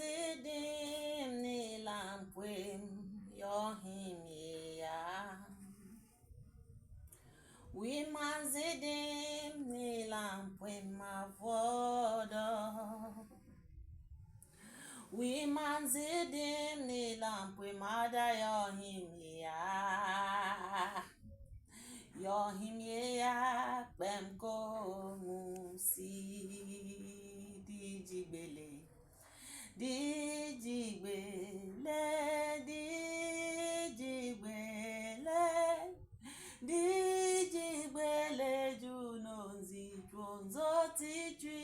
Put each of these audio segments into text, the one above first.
Wimazidim nilampwem yohimia. Wimazidim nilampwem mavodo. Wimazidim nilampwem ada yohimia. Yohimia pemko musi dijigbele. Dijigbele, dijigbele, dijigbele junonzi tronzo tijwi.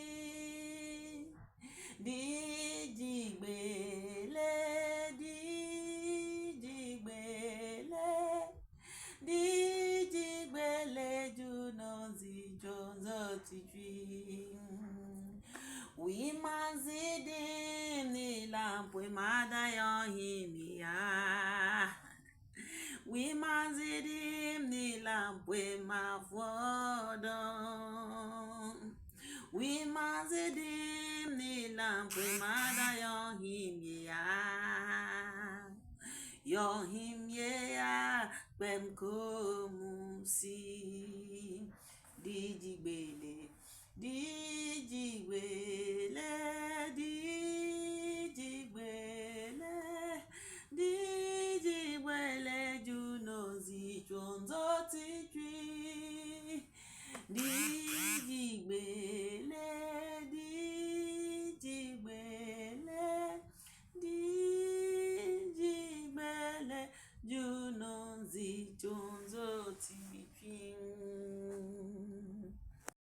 Dijigbele, dijigbele, dijigbele junonzi tronzo tijwi. Wimazidim nilampwem ada yohimia. Wimazidim nilampwem mavodo. Wimazidim nilampwem ada yohimia. Yohimia pemko musi dijigbele.